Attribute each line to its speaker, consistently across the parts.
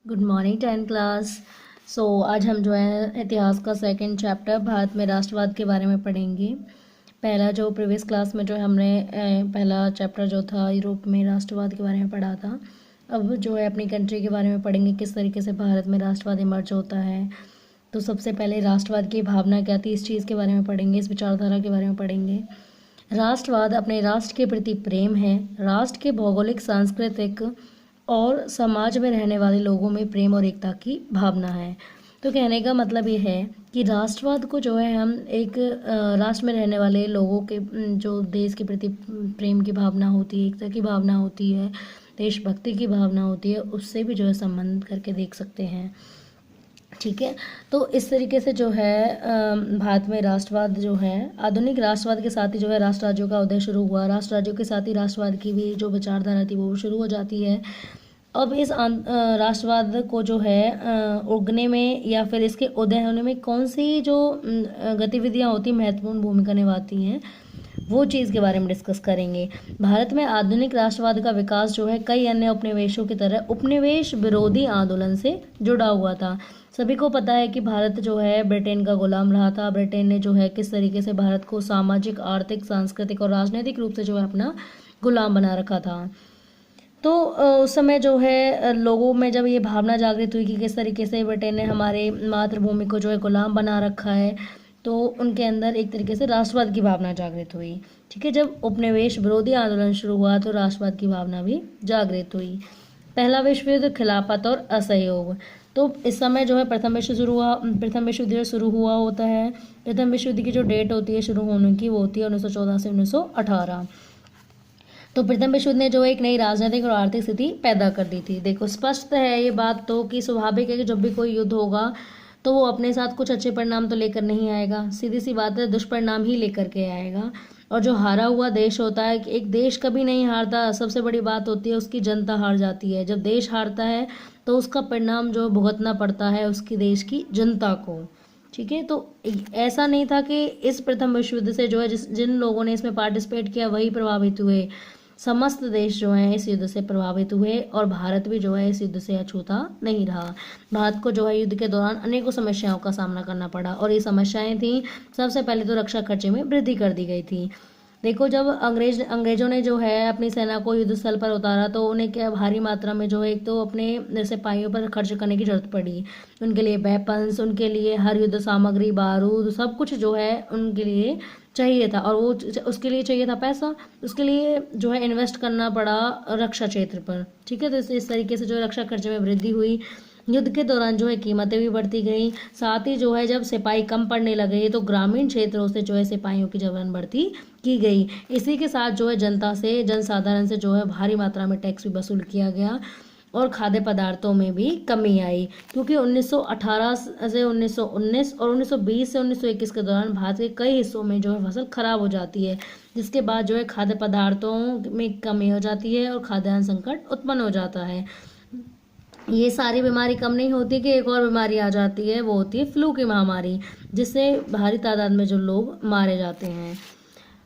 Speaker 1: Good morning 10 class. आज हम जो है इतिहास का सेकंड चैप्टर भारत में राष्ट्रवाद के बारे में पढ़ेंगे। पहला जो प्रीवियस क्लास में जो हमने पहला चैप्टर जो था यूरोप में राष्ट्रवाद के बारे में पढ़ा था। अब जो है अपनी कंट्री के बारे में पढ़ेंगे, किस तरीके से भारत में राष्ट्रवाद इमर्ज होता है। तो सबसे पहले राष्ट्रवाद की भावना क्या थी, इस चीज़ के बारे में पढ़ेंगे, इस विचारधारा के बारे में पढ़ेंगे। राष्ट्रवाद अपने राष्ट्र के प्रति प्रेम है। राष्ट्र के भौगोलिक, सांस्कृतिक और समाज में रहने वाले लोगों में प्रेम और एकता की भावना है। तो कहने का मतलब ये है कि राष्ट्रवाद को जो है हम एक राष्ट्र में रहने वाले लोगों के जो देश के प्रति प्रेम की भावना होती है, एकता की भावना होती है, देशभक्ति की भावना होती है, उससे भी जो है संबंध करके देख सकते हैं। ठीक है, तो इस तरीके से जो है भारत में राष्ट्रवाद जो है आधुनिक राष्ट्रवाद के साथ ही जो है राष्ट्र राज्यों का उदय शुरू हुआ। राष्ट्र राज्यों के साथ ही राष्ट्रवाद की भी जो विचारधारा थी वो शुरू हो जाती है। अब इस राष्ट्रवाद को जो है उगने में या फिर इसके उदय होने में कौन सी जो गतिविधियां होती महत्वपूर्ण भूमिका निभाती हैं, वो चीज़ के बारे में डिस्कस करेंगे। भारत में आधुनिक राष्ट्रवाद का विकास जो है कई अन्य उपनिवेशों की तरह उपनिवेश विरोधी आंदोलन से जुड़ा हुआ था। सभी को पता है कि भारत जो है ब्रिटेन का गुलाम रहा था। ब्रिटेन ने जो है किस तरीके से भारत को सामाजिक, आर्थिक, सांस्कृतिक और राजनीतिक रूप से जो है अपना गुलाम बना रखा था। तो उस समय जो है लोगों में जब ये भावना जागृत हुई कि किस तरीके से ब्रिटेन ने हमारे मातृभूमि को जो है गुलाम बना रखा है, तो उनके अंदर एक तरीके से राष्ट्रवाद की भावना जागृत हुई। ठीक है, जब उपनिवेश विरोधी आंदोलन शुरू हुआ तो राष्ट्रवाद की भावना भी जागृत हुई। पहला विश्व युद्ध, खिलाफत और असहयोग। तो इस समय जो है प्रथम विश्व युद्ध शुरू हुआ होता है। प्रथम विश्व युद्ध की जो डेट होती है शुरू होने की, वो होती है 1914 से 1918। तो प्रथम विश्व युद्ध ने जो एक नई राजनीतिक और आर्थिक स्थिति पैदा कर दी थी। देखो, स्पष्ट है ये बात तो कि स्वाभाविक है कि जब भी कोई युद्ध होगा तो वो अपने साथ कुछ अच्छे परिणाम तो लेकर नहीं आएगा, सीधी सी बात है, दुष्परिणाम ही लेकर के आएगा। और जो हारा हुआ देश होता है, एक देश कभी नहीं हारता, सबसे बड़ी बात होती है उसकी जनता हार जाती है। जब देश हारता है तो उसका परिणाम जो भुगतना पड़ता है उसकी देश की जनता को। ठीक है, तो ऐसा नहीं था कि इस प्रथम विश्व युद्ध से जो है जिन लोगों ने इसमें पार्टिसिपेट किया वही प्रभावित हुए। समस्त देश जो हैं इस युद्ध से प्रभावित हुए और भारत भी जो है इस युद्ध से अछूता नहीं रहा। भारत को जो है युद्ध के दौरान अनेकों समस्याओं का सामना करना पड़ा और ये समस्याएं थी, सबसे पहले तो रक्षा खर्चे में वृद्धि कर दी गई थी। देखो, जब अंग्रेजों ने जो है अपनी सेना को युद्ध स्थल पर उतारा तो उन्हें क्या भारी मात्रा में जो है एक तो अपने सिपाहियों पर खर्च करने की जरूरत पड़ी। उनके लिए वेपन्स, उनके लिए हर युद्ध सामग्री, बारूद, सब कुछ जो है उनके लिए चाहिए था और वो उसके लिए चाहिए था पैसा। उसके लिए जो है इन्वेस्ट करना पड़ा रक्षा क्षेत्र पर। ठीक है, तो इस तरीके से जो है रक्षा खर्चे में वृद्धि हुई। युद्ध के दौरान जो है कीमतें भी बढ़ती गई। साथ ही जो है जब सिपाही कम पड़ने लगे तो ग्रामीण क्षेत्रों से जो है सिपाहियों की जबरन भर्ती की गई। इसी के साथ जो है जनता से, जनसाधारण से जो है भारी मात्रा में टैक्स भी वसूल किया गया और खाद्य पदार्थों में भी कमी आई, क्योंकि 1918 से 1919 और 1920 से 1921 के दौरान भारत के कई हिस्सों में जो है फसल खराब हो जाती है, जिसके बाद जो है खाद्य पदार्थों में कमी हो जाती है और खाद्यान्न संकट उत्पन्न हो जाता है। ये सारी बीमारी कम नहीं होती कि एक और बीमारी आ जाती है, वो होती है फ्लू की महामारी, जिससे भारी तादाद में जो लोग मारे जाते हैं।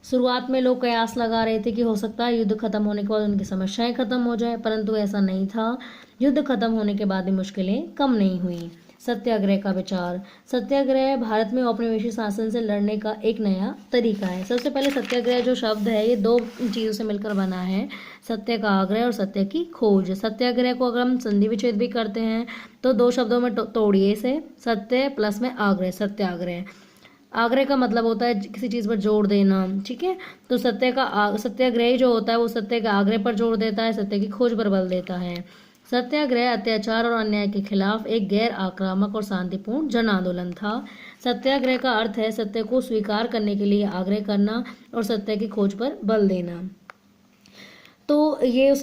Speaker 1: शुरुआत में लोग कयास लगा रहे थे कि हो सकता है युद्ध खत्म होने के बाद उनकी समस्याएं खत्म हो जाए, परंतु ऐसा नहीं था। युद्ध खत्म होने के बाद भी मुश्किलें कम नहीं हुई। सत्याग्रह का विचार। सत्याग्रह भारत में औपनिवेशिक शासन से लड़ने का एक नया तरीका है। सबसे पहले सत्याग्रह जो शब्द है ये दो चीज़ों से मिलकर बना है, सत्य का आग्रह और सत्य की खोज। सत्याग्रह को अगर हम संधि विच्छेद भी करते हैं तो दो शब्दों में तोड़िए से, सत्य प्लस में आग्रह, सत्याग्रह। आग्रह का मतलब होता है किसी चीज़ पर जोर देना। ठीक है, तो सत्याग्रही जो होता है वो सत्य के आग्रह पर जोर देता है, सत्य की खोज पर बल देता है। सत्याग्रह अत्याचार और अन्याय के खिलाफ एक गैर आक्रामक और शांतिपूर्ण जन आंदोलन था। सत्याग्रह का अर्थ है सत्य को स्वीकार करने के लिए आग्रह करना और सत्य की खोज पर बल देना। तो ये उस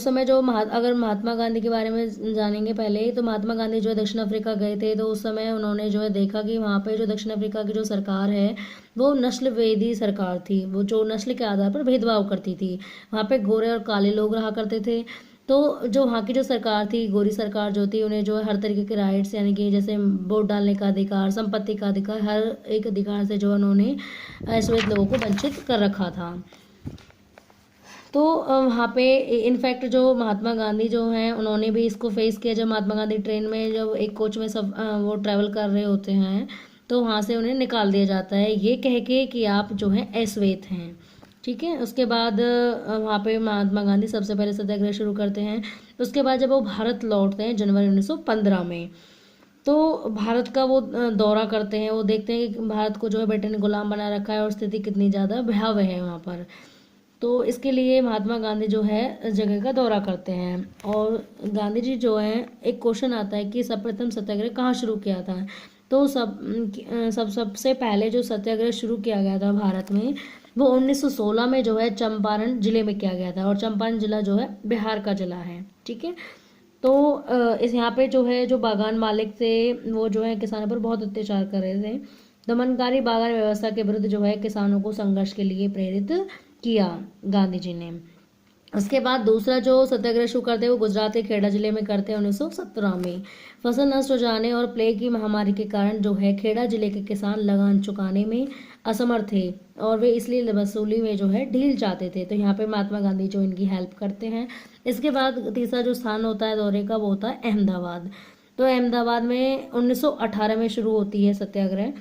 Speaker 1: समय जो अगर महात्मा गांधी के बारे में जानेंगे पहले, तो महात्मा गांधी जो है दक्षिण अफ्रीका गए थे, तो उस समय उन्होंने जो है देखा कि वहाँ पे जो दक्षिण अफ्रीका की जो सरकार है वो नस्ल वेदी सरकार थी, वो जो नस्ल के आधार पर भेदभाव करती थी। वहाँ पे गोरे और काले लोग रहा करते थे। तो जो वहाँ की जो सरकार थी, गोरी सरकार जो थी, उन्हें जो है हर तरीके के राइट्स, यानी कि जैसे वोट डालने का अधिकार, संपत्ति का अधिकार, हर एक अधिकार से जो उन्होंने श्वेत लोगों को वंचित कर रखा था। तो वहाँ पे इनफैक्ट जो महात्मा गांधी जो हैं उन्होंने भी इसको फेस किया। जब महात्मा गांधी ट्रेन में जब एक कोच में सब वो ट्रैवल कर रहे होते हैं तो वहाँ से उन्हें निकाल दिया जाता है ये कह के कि आप जो हैं अश्वेत हैं। ठीक है, उसके बाद वहाँ पे महात्मा गांधी सबसे पहले सत्याग्रह शुरू करते हैं। उसके बाद जब वो भारत लौटते हैं जनवरी 1915 में, तो भारत का वो दौरा करते हैं। वो देखते हैं कि भारत को जो है ब्रिटेन ने गुलाम बना रखा है और स्थिति कितनी ज़्यादा भयावह है वहाँ पर। तो इसके लिए महात्मा गांधी जो है जगह का दौरा करते हैं। और गांधी जी जो है, एक क्वेश्चन आता है कि सर्वप्रथम सत्याग्रह कहाँ शुरू किया था। तो सबसे पहले जो सत्याग्रह शुरू किया गया था भारत में वो 1916 में जो है चंपारण जिले में किया गया था। और चंपारण जिला जो है बिहार का जिला है। ठीक है, तो इस यहाँ पे जो है जो बागान मालिक थे वो जो है किसानों पर बहुत अत्याचार कर रहे थे। दमनकारी बागान व्यवस्था के विरुद्ध जो है किसानों को संघर्ष के लिए प्रेरित किया गांधी जी ने। उसके बाद दूसरा जो सत्याग्रह शुरू करते हैं वो गुजरात के खेड़ा जिले में करते हैं 1917 में। फसल नष्ट हो जाने और प्लेग की महामारी के कारण जो है खेड़ा जिले के किसान लगान चुकाने में असमर्थ थे और वे इसलिए वसूली में जो है ढील चाहते थे। तो यहाँ पे महात्मा गांधी जो इनकी हेल्प करते हैं। इसके बाद तीसरा जो स्थान होता है दौरे का वो होता है अहमदाबाद। तो अहमदाबाद में 1918 में शुरू होती है सत्याग्रह।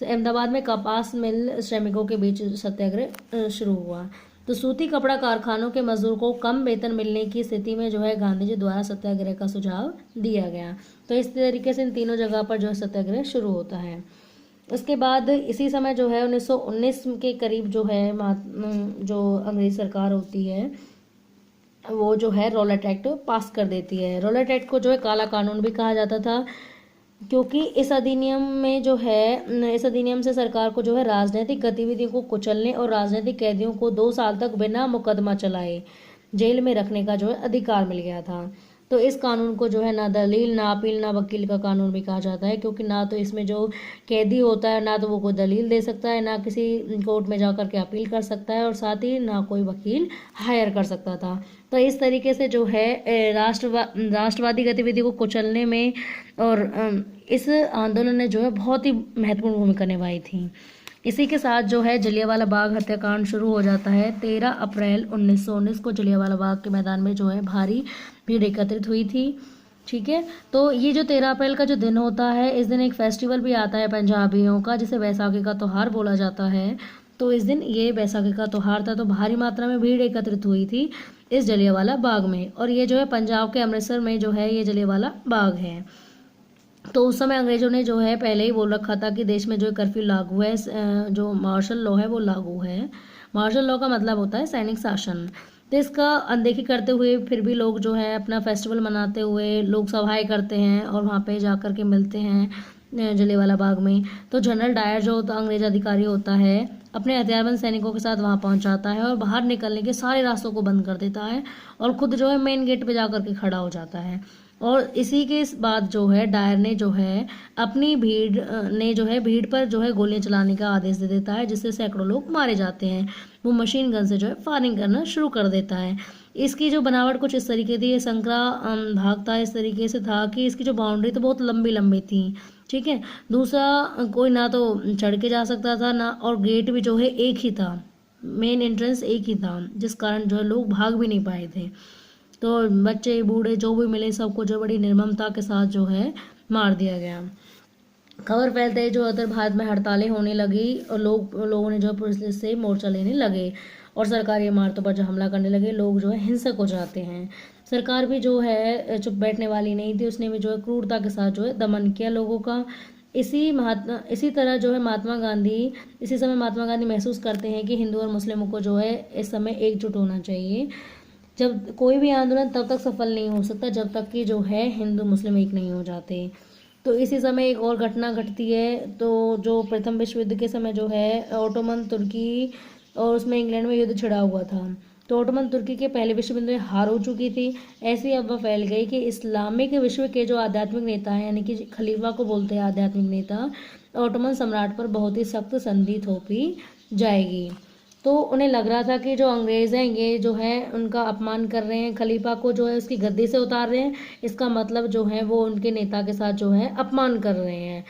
Speaker 1: अहमदाबाद में कपास मिल श्रमिकों के बीच सत्याग्रह शुरू हुआ। तो सूती कपड़ा कारखानों के मजदूर को कम वेतन मिलने की स्थिति में जो है गांधी जी द्वारा सत्याग्रह का सुझाव दिया गया। तो इस तरीके से इन तीनों जगह पर जो है सत्याग्रह शुरू होता है। उसके बाद इसी समय जो है 1919 के करीब जो है जो अंग्रेज सरकार होती है वो जो है रॉलेट एक्ट पास कर देती है। रॉलेट एक्ट को जो है काला कानून भी कहा जाता था, क्योंकि इस अधिनियम में जो है इस अधिनियम से सरकार को जो है राजनीतिक गतिविधियों को कुचलने और राजनीतिक कैदियों को 2 साल तक बिना मुकदमा चलाए जेल में रखने का जो है अधिकार मिल गया था। तो इस कानून को जो है ना दलील ना अपील ना वकील का कानून भी कहा जाता है, क्योंकि ना तो इसमें जो कैदी होता है ना तो वो कोई दलील दे सकता है, ना किसी कोर्ट में जाकर के अपील कर सकता है और साथ ही ना कोई वकील हायर कर सकता था। तो इस तरीके से जो है राष्ट्रवादी गतिविधि को कुचलने में और इस आंदोलन ने जो है बहुत ही महत्वपूर्ण भूमिका निभाई थी। इसी के साथ जो है जलियांवाला बाग हत्याकांड शुरू हो जाता है। 13 अप्रैल 1919 को जलियांवाला बाग के मैदान में जो है भारी भीड़ एकत्रित हुई थी। ठीक है, तो ये जो 13 अप्रैल का जो दिन होता है, इस दिन एक फेस्टिवल भी आता है पंजाबियों का जिसे बैसाखी का त्यौहार बोला जाता है। तो इस दिन ये बैसाखी का त्यौहार था, तो भारी मात्रा में भीड़ एकत्रित हुई थी इस जलियांवाला बाग में। और ये जो है पंजाब के अमृतसर में जो है ये जलियांवाला बाग है। तो उस समय अंग्रेजों ने जो है पहले ही बोल रखा था कि देश में जो कर्फ्यू लागू है, जो मार्शल लॉ है वो लागू है। मार्शल लॉ का मतलब होता है सैनिक शासन। तो इसका अनदेखी करते हुए फिर भी लोग जो है अपना फेस्टिवल मनाते हुए लोग सभाएं करते हैं और वहाँ पे जा कर के मिलते हैं जलियांवाला बाग में। तो जनरल डायर जो होता अंग्रेज अधिकारी होता है अपने हथियारबंद सैनिकों के साथ वहाँ पहुँच जाता है और बाहर निकलने के सारे रास्तों को बंद कर देता है और खुद जो है मेन गेट पे जा कर के खड़ा हो जाता है। और इसी के बाद जो है डायर ने जो है अपनी भीड़ पर जो है गोलियां चलाने का आदेश दे देता है, जिससे सैकड़ों लोग मारे जाते हैं। वो मशीन गन से जो है फायरिंग करना शुरू कर देता है। इसकी जो बनावट कुछ इस तरीके थी, ये संकरा भाग था, इस तरीके से था कि इसकी जो बाउंड्री तो बहुत लंबी लंबी थी। ठीक है, दूसरा कोई ना तो चढ़ के जा सकता था ना, और गेट भी जो है एक ही था, मेन एंट्रेंस एक ही था, जिस कारण जो है लोग भाग भी नहीं पाए थे। तो बच्चे बूढ़े जो भी मिले सबको जो बड़ी निर्ममता के साथ जो है मार दिया गया। खबर फैलते ही जो उत्तर भारत में हड़तालें होने लगी और लोगों ने जो है पुलिस से मोर्चा लेने लगे और सरकारी इमारतों पर जो हमला करने लगे। लोग जो है हिंसक हो जाते हैं। सरकार भी जो है चुप बैठने वाली नहीं थी, उसने भी जो है क्रूरता के साथ जो है दमन किया लोगों का। इसी तरह जो है इसी समय महात्मा गांधी महसूस करते हैं कि हिंदू और मुस्लिमों को जो है इस समय एकजुट होना चाहिए। जब कोई भी आंदोलन तब तक सफल नहीं हो सकता जब तक कि जो है हिंदू मुस्लिम एक नहीं हो जाते। तो इसी समय एक और घटना घटती है। तो जो प्रथम विश्व युद्ध के समय जो है ओटोमन तुर्की और उसमें इंग्लैंड में युद्ध छिड़ा हुआ था। तो ओटोमन तुर्की के पहले विश्व युद्ध में हार हो चुकी थी। ऐसी अफवाह फैल गई कि इस्लामिक विश्व के जो आध्यात्मिक नेता हैं, यानी कि खलीफा को बोलते हैं आध्यात्मिक नेता, ओटोमन सम्राट पर बहुत ही सख्त संधि थोपी जाएगी। तो उन्हें लग रहा था कि जो अंग्रेज़ हैं ये जो है उनका अपमान कर रहे हैं, खलीफा को जो है उसकी गद्दी से उतार रहे हैं, इसका मतलब जो है वो उनके नेता के साथ जो है अपमान कर रहे हैं।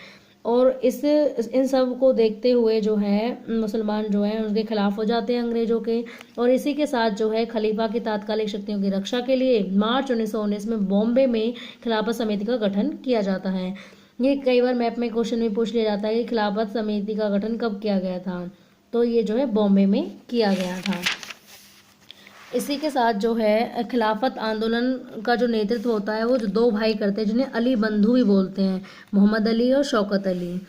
Speaker 1: और इन सब को देखते हुए जो है मुसलमान जो है उनके खिलाफ हो जाते हैं अंग्रेजों के। और इसी के साथ जो है खलीफा की तात्कालिक शक्तियों की रक्षा के लिए मार्च 1919 में बॉम्बे में खिलाफत समिति का गठन किया जाता है। ये कई बार मैप में क्वेश्चन भी पूछ लिया जाता है कि खिलाफत समिति का गठन कब किया गया था, तो ये जो है बॉम्बे में किया गया था। इसी के साथ जो है खिलाफत आंदोलन का जो नेतृत्व होता है वो जो दो भाई करते हैं जिन्हें अली बंधु भी बोलते हैं, मोहम्मद अली और शौकत अली।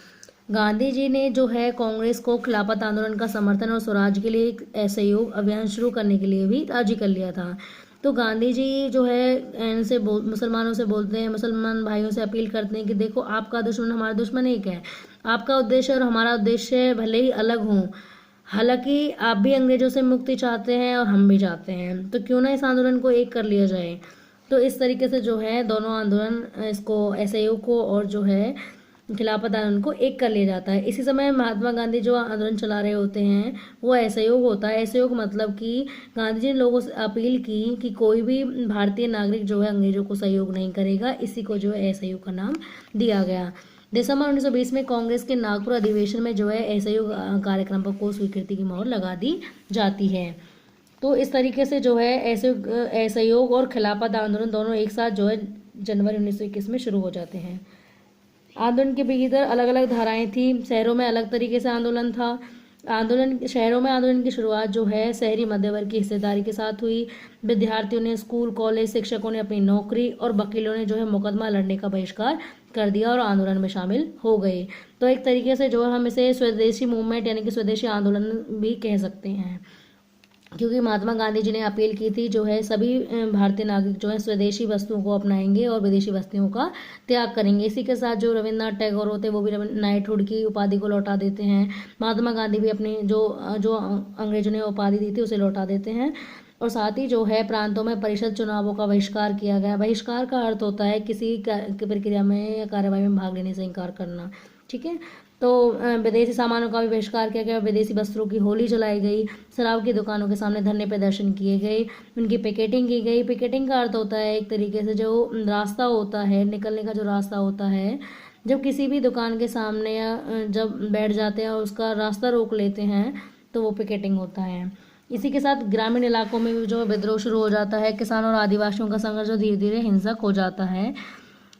Speaker 1: गांधी जी ने जो है कांग्रेस को खिलाफत आंदोलन का समर्थन और स्वराज के लिए एक असहयोग अभियान शुरू करने के लिए भी राजी कर लिया था। तो गांधी जी जो है इनसे मुसलमानों से बोलते हैं, मुसलमान भाइयों से अपील करते हैं कि देखो आपका दुश्मन हमारा दुश्मन एक है, आपका उद्देश्य और हमारा उद्देश्य भले ही अलग हों, हालांकि आप भी अंग्रेजों से मुक्ति चाहते हैं और हम भी चाहते हैं, तो क्यों ना इस आंदोलन को एक कर लिया जाए। तो इस तरीके से जो है दोनों आंदोलन इसको असहयोग को और जो है खिलाफत आंदोलन को एक कर लिया जाता है। इसी समय महात्मा गांधी जो आंदोलन चला रहे होते हैं वो असहयोग होता है। असहयोग मतलब कि गांधी जी ने लोगों से अपील की कि कोई भी भारतीय नागरिक जो है अंग्रेजों को सहयोग नहीं करेगा, इसी को जो है असहयोग का नाम दिया गया। दिसंबर 1920 में कांग्रेस के नागपुर अधिवेशन में जो है असहयोग कार्यक्रम पर को स्वीकृति की मोहर लगा दी जाती है। तो इस तरीके से जो है असहयोग और खिलाफत आंदोलन दोनों एक साथ जो है जनवरी 1921 में शुरू हो जाते हैं। आंदोलन के भीतर अलग अलग धाराएं थी। शहरों में अलग तरीके से आंदोलन था। शहरों में आंदोलन की शुरुआत जो है शहरी मध्यवर्ग की हिस्सेदारी के साथ हुई। विद्यार्थियों ने स्कूल कॉलेज, शिक्षकों ने अपनी नौकरी और वकीलों ने जो है मुकदमा लड़ने का बहिष्कार कर दिया और आंदोलन में शामिल हो गए। तो एक तरीके से जो है हम इसे स्वदेशी मूवमेंट यानी कि स्वदेशी आंदोलन भी कह सकते हैं, क्योंकि महात्मा गांधी जी ने अपील की थी जो है सभी भारतीय नागरिक जो है स्वदेशी वस्तुओं को अपनाएंगे और विदेशी वस्तुओं का त्याग करेंगे। इसी के साथ जो रविन्द्रनाथ टैगोर होते हैं वो भी नाइटहुड की उपाधि को लौटा देते हैं। महात्मा गांधी भी अपनी जो अंग्रेजों ने उपाधि दी थी उसे लौटा देते हैं। और साथ ही जो है प्रांतों में परिषद चुनावों का बहिष्कार किया गया। बहिष्कार का अर्थ होता है किसी प्रक्रिया में या कार्यवाही में भाग लेने से इनकार करना, ठीक है। तो विदेशी सामानों का भी बहिष्कार किया गया, विदेशी वस्त्रों की होली जलाई गई, शराब की दुकानों के सामने धरने प्रदर्शन किए गए, उनकी पिकेटिंग की गई। पिकेटिंग का अर्थ होता है एक तरीके से जो रास्ता होता है, निकलने का जो रास्ता होता है, जब किसी भी दुकान के सामने या जब बैठ जाते हैं और उसका रास्ता रोक लेते हैं तो वो पिकेटिंग होता है। इसी के साथ ग्रामीण इलाकों में भी जो विद्रोह शुरू हो जाता है। किसानों और आदिवासियों का संघर्ष जो धीरे धीरे हिंसक हो जाता है।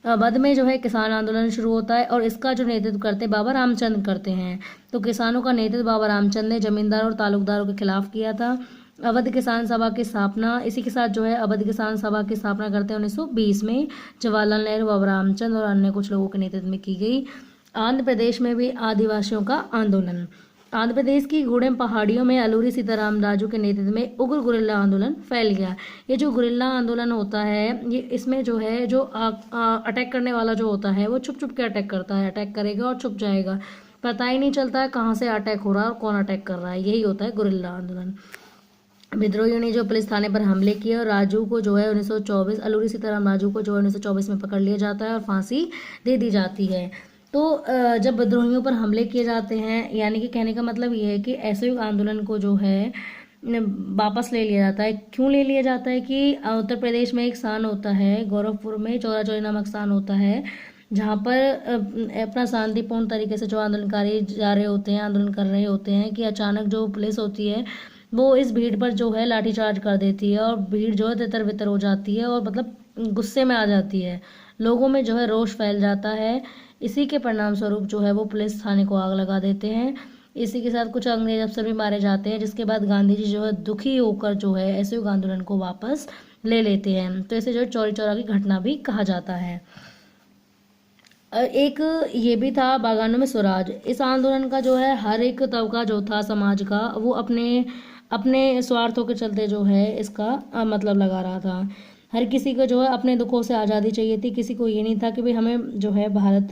Speaker 1: बाद में जो है किसान आंदोलन शुरू होता है और इसका जो नेतृत्व करते बाबा रामचंद्र करते हैं। तो किसानों का नेतृत्व बाबा रामचंद्र ने जमींदार और तालुकदारों के खिलाफ किया था। अवध किसान सभा की स्थापना, इसी के साथ जो है अवध किसान सभा की स्थापना करते हैं 1920 में जवाहरलाल नेहरू, बाबा रामचंद्र और अन्य कुछ लोगों के नेतृत्व में की गई। आंध्र प्रदेश में भी आदिवासियों का आंदोलन। आंध्र प्रदेश की गूडेम पहाड़ियों में अलूरी सीताराम राजू के नेतृत्व में उग्र गुरिल्ला आंदोलन फैल गया। ये जो गुरिल्ला आंदोलन होता है ये इसमें जो है जो अटैक करने वाला जो होता है वो छुप छुप के अटैक करता है, अटैक करेगा और छुप जाएगा, पता ही नहीं चलता है कहाँ से अटैक हो रहा है और कौन अटैक कर रहा है। यही होता है गुरिल्ला आंदोलन। विद्रोहियों ने जो पुलिस थाने पर हमले किए और राजू को जो है 1924 अलूरी सीताराम राजू को जो है 1924 में पकड़ लिया जाता है और फांसी दे दी जाती है। तो जब विद्रोहियों पर हमले किए जाते हैं, यानी कि कहने का मतलब ये है कि असहयोग आंदोलन को जो है वापस ले लिया जाता है। क्यों ले लिया जाता है कि उत्तर प्रदेश में एक स्थान होता है गोरखपुर में, चौरा चौरी नामक स्थान होता है, जहाँ पर अपना शांतिपूर्ण तरीके से जो आंदोलनकारी जा रहे होते हैं, आंदोलन कर रहे होते हैं, कि अचानक जो पुलिस होती है वो इस भीड़ पर जो है लाठीचार्ज कर देती है और भीड़ जो है तितर बितर हो जाती है और मतलब गुस्से में आ जाती है, लोगों में जो है रोष फैल जाता है। इसी के परिणाम स्वरूप जो है वो पुलिस थाने को आग लगा देते हैं। इसी के साथ कुछ अंग्रेज अफसर भी मारे जाते हैं, जिसके बाद गांधी जी जो है दुखी होकर जो है असहयोग आंदोलन को वापस ले लेते हैं। तो इसे जो चौरी चौरा की घटना भी कहा जाता है। एक ये भी था बागानों में स्वराज। इस आंदोलन का जो है हर एक तबका जो था समाज का वो अपने अपने स्वार्थों के चलते जो है इसका मतलब लगा रहा था। हर किसी को जो है अपने दुखों से आज़ादी चाहिए थी। किसी को ये नहीं था कि भाई हमें जो है भारत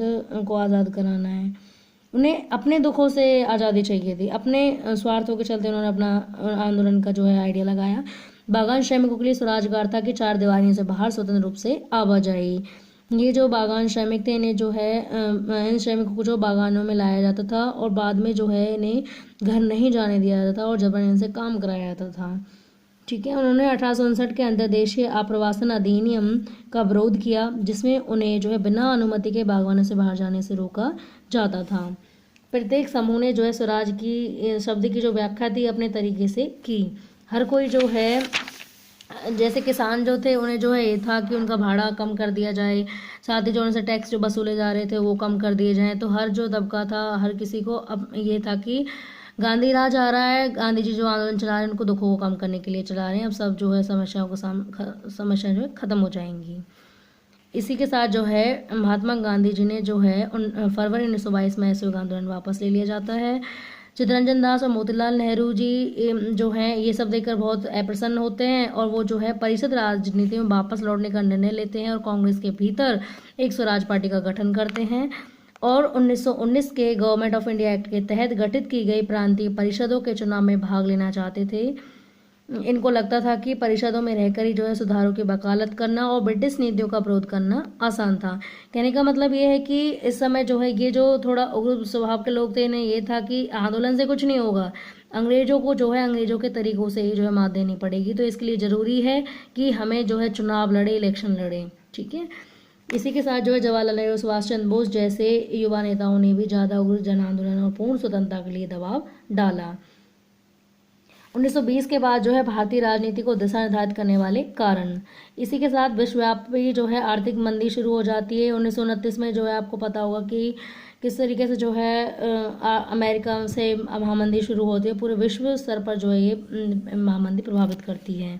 Speaker 1: को आज़ाद कराना है, उन्हें अपने दुखों से आज़ादी चाहिए थी। अपने स्वार्थों के चलते उन्होंने अपना आंदोलन का जो है आइडिया लगाया। बागान श्रमिकों के लिए स्वराजगार था कि चार दीवारियों से बाहर स्वतंत्र रूप से आवाजाही। ये जो बागान श्रमिक थे इन्हें जो है इन श्रमिकों को जो बागानों में लाया जाता था और बाद में जो है इन्हें घर नहीं जाने दिया जाता था और जबरन इनसे काम कराया जाता था, ठीक है। उन्होंने 1859 के अंतर्देशीय आप्रवासन अधिनियम का विरोध किया, जिसमें उन्हें जो है बिना अनुमति के बागवानों से बाहर जाने से रोका जाता था। प्रत्येक समूह ने जो है स्वराज की शब्द की जो व्याख्या थी अपने तरीके से की। हर कोई जो है, जैसे किसान जो थे उन्हें जो है ये था कि उनका भाड़ा कम कर दिया जाए, साथ ही जो उनसे टैक्स जो वसूले जा रहे थे वो कम कर दिए जाएं। तो हर जो तबका था, हर किसी को अब ये था कि गांधी राज आ रहा है, गांधी जी जो आंदोलन चला रहे हैं उनको दुखों को कम करने के लिए चला रहे हैं, अब सब जो है समस्याएं जो है ख़त्म हो जाएंगी। इसी के साथ जो है महात्मा गांधी जी ने जो है फरवरी 1922 में असहयोग आंदोलन वापस ले लिया जाता है। चित्तरंजन दास और मोतीलाल नेहरू जी जो हैं ये सब देखकर बहुत अप्रसन्न होते हैं और वो जो है परिषद राजनीति में वापस लौटने का निर्णय लेते हैं और कांग्रेस के भीतर एक स्वराज पार्टी का गठन करते हैं और 1919 के गवर्नमेंट ऑफ इंडिया एक्ट के तहत गठित की गई प्रांतीय परिषदों के चुनाव में भाग लेना चाहते थे। इनको लगता था कि परिषदों में रहकर ही जो है सुधारों की वकालत करना और ब्रिटिश नीतियों का विरोध करना आसान था। कहने का मतलब ये है कि इस समय जो है ये जो थोड़ा उग्र स्वभाव के लोग थे, इन्हें ये था कि आंदोलन से कुछ नहीं होगा, अंग्रेजों को जो है अंग्रेजों के तरीकों से ही जो है मात देनी पड़ेगी, तो इसके लिए ज़रूरी है कि हमें जो है चुनाव लड़े, इलेक्शन लड़े। ठीक है। इसी के साथ जो है जवाहरलाल नेहरू, सुभाष चंद्र बोस जैसे युवा नेताओं ने भी ज़्यादा उग्र जन आंदोलन और पूर्ण स्वतंत्रता के लिए दबाव डाला। 1920 के बाद जो है भारतीय राजनीति को दिशा निर्धारित करने वाले कारण, इसी के साथ विश्वव्यापी जो है आर्थिक मंदी शुरू हो जाती है। 1929 में जो है आपको पता होगा कि किस तरीके से जो है अमेरिका से महामंदी शुरू होती है, पूरे विश्व स्तर पर जो है ये महामंदी प्रभावित करती है।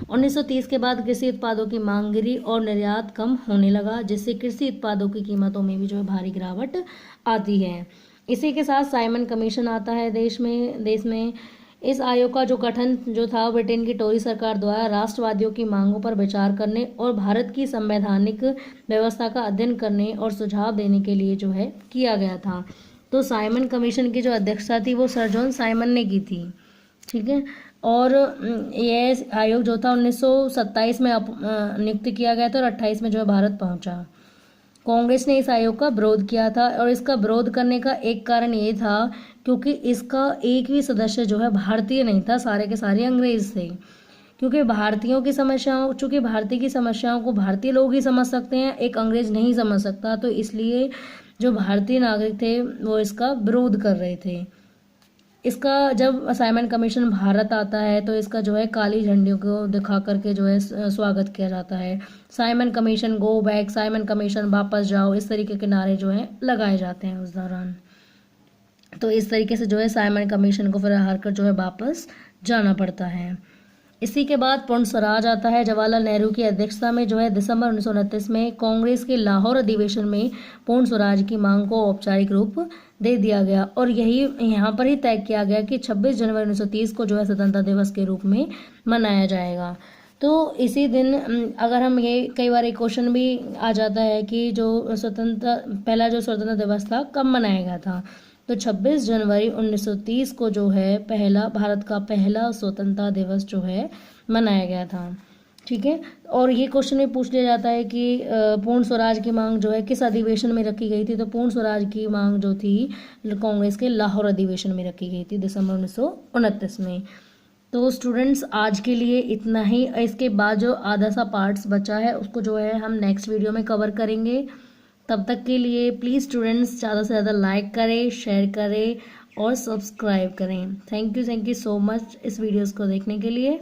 Speaker 1: 1930 के बाद कृषि उत्पादों की मांग गिरी और निर्यात कम होने लगा, जिससे कृषि उत्पादों की कीमतों में भी जो है भारी गिरावट आती है। इसी के साथ साइमन कमीशन आता है देश में। इस आयोग का जो गठन जो था ब्रिटेन की टोरी सरकार द्वारा राष्ट्रवादियों की मांगों पर विचार करने और भारत की संवैधानिक व्यवस्था का अध्ययन करने और सुझाव देने के लिए जो है किया गया था। तो साइमन कमीशन की जो अध्यक्षता थी वो सर जॉन साइमन ने की थी। ठीक है। और यह आयोग जो था 1927 में नियुक्त किया गया था और 28 में जो है भारत पहुंचा। कांग्रेस ने इस आयोग का विरोध किया था और इसका विरोध करने का एक कारण ये था क्योंकि इसका एक भी सदस्य जो है भारतीय नहीं था, सारे के सारे अंग्रेज थे। क्योंकि भारतीयों की समस्याओं चूंकि भारतीय की समस्याओं को भारतीय लोग ही समझ सकते हैं, एक अंग्रेज नहीं समझ सकता, तो इसलिए जो भारतीय नागरिक थे वो इसका विरोध कर रहे थे। इसका जब साइमन कमीशन भारत आता है तो इसका जो है काली झंडियों को दिखा करके जो है स्वागत किया जाता है। Simon commission go back, Simon commission वापस जाओ, इस तरीके के नारे जो हैं लगाए जाते हैं उस दौरान। तो इस तरीके से जो है साइमन कमीशन को फिर हार कर जो है वापस जाना पड़ता है। इसी के बाद पूर्ण स्वराज आता है। जवाहरलाल नेहरू की अध्यक्षता में जो है दिसंबर 1929 में कांग्रेस के लाहौर अधिवेशन में पूर्ण स्वराज की मांग को औपचारिक रूप दे दिया गया और यही यहाँ पर ही तय किया गया कि 26 जनवरी 1930 को जो है स्वतंत्रता दिवस के रूप में मनाया जाएगा। तो इसी दिन अगर हम ये कई बार एक क्वेश्चन भी आ जाता है कि जो पहला जो स्वतंत्रता दिवस था कब मनाया गया था, तो 26 जनवरी 1930 को जो है भारत का पहला स्वतंत्रता दिवस जो है मनाया गया था। ठीक है। और ये क्वेश्चन भी पूछ लिया जाता है कि पूर्ण स्वराज की मांग जो है किस अधिवेशन में रखी गई थी, तो पूर्ण स्वराज की मांग जो थी कांग्रेस के लाहौर अधिवेशन में रखी गई थी दिसंबर 1929 में। तो स्टूडेंट्स आज के लिए इतना ही। इसके बाद जो आधा सा पार्ट्स बचा है उसको जो है हम नेक्स्ट वीडियो में कवर करेंगे। तब तक के लिए प्लीज़ स्टूडेंट्स ज़्यादा से ज़्यादा लाइक करें, शेयर करें और सब्सक्राइब करें। थैंक यू सो मच इस वीडियोज़ को देखने के लिए।